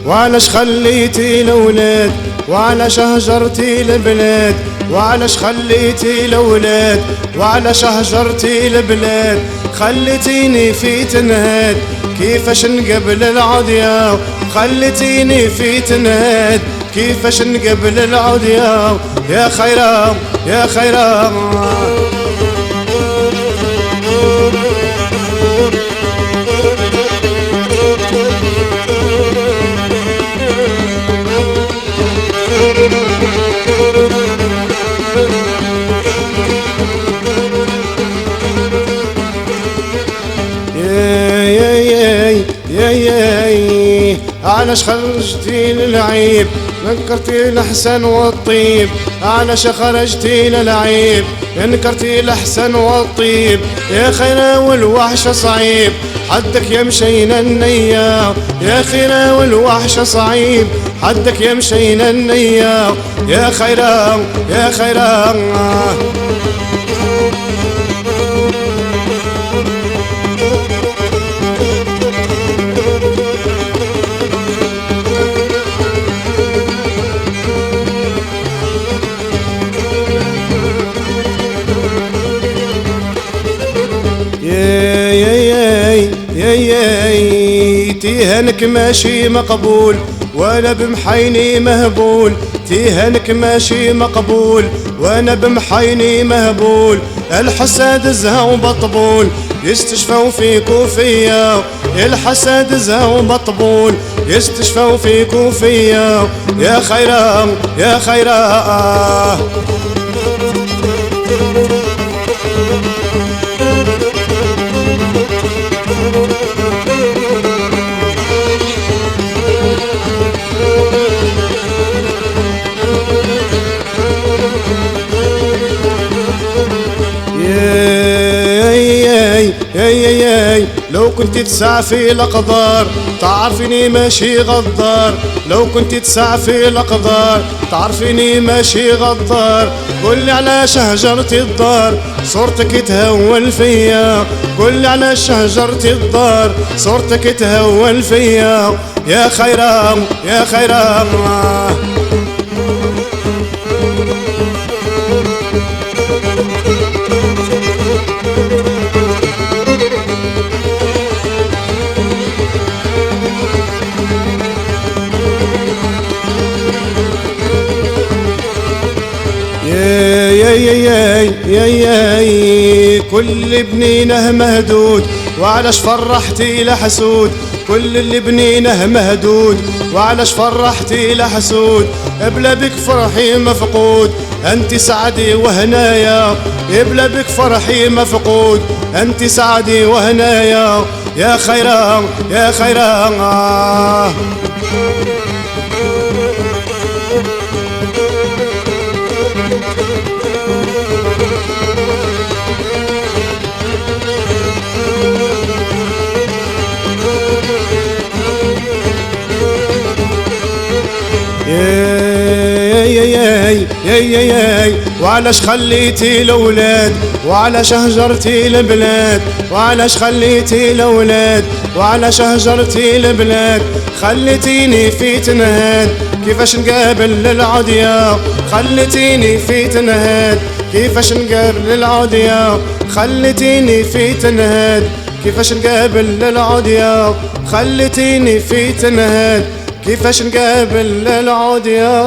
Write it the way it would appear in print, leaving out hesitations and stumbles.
وعلاش خليتي الأولاد وعلاش هجرتي البلاد وعلاش خليتي الأولاد وعلاش هجرتي البلاد خليتيني في تنهاد كيفاش نقبل العودية خليتيني في تنهاد كيفاش نقبل العودية يا خيرام يا خيرام علاش خرجتي للعيب نكرتي الأحسن والطيب علاش خرجتي للعيب نكرتي الأحسن والطيب يا خيرا والوحش صعيب حدك يمشينا النيا يا خيرا والوحش صعيب حدك يمشينا النيا يا خيرا يا خيرا تيهانك ماشي مقبول وانا بمحيني مهبول تيهانك ماشي مقبول وانا بمحيني مهبول الحساد زهو بطبول يستشفوا فيك وفيا الحساد زهو بطبول يستشفوا فيك وفيا يا خيرا يا خيرا لو كنت تسعى في الأقدار تعرفيني ماشي غدار لو كنت تسعى في الأقدار تعرفيني ماشي غدار قولي علاش هجرتي الدار صورتك تهول فيا قولي علاش هجرتي الدار صورتك تهول فيا يا خيرام يا خيرام يا كل بنينه مهدود وعلاش فرحتي لحسود كل اللي بنينه مهدود وعلاش فرحتي لحسود بلا بك فرحي مفقود انت سعدي وهنايا بلا بك فرحي مفقود انت سعدي وهنايا يا خيرا يا خيرا وعلاش خليتي الأولاد وعلاش هجرتي البلاد وعلاش خليتي الأولاد وعلاش هجرتي البلاد خليتيني في تنهاد كيفاش نقابل العودية خليتيني في تنهاد كيفاش نقابل العودية خليتيني في تنهاد كيفاش نقابل العودية خليتيني في تنهاد كيفاش نقابل العودية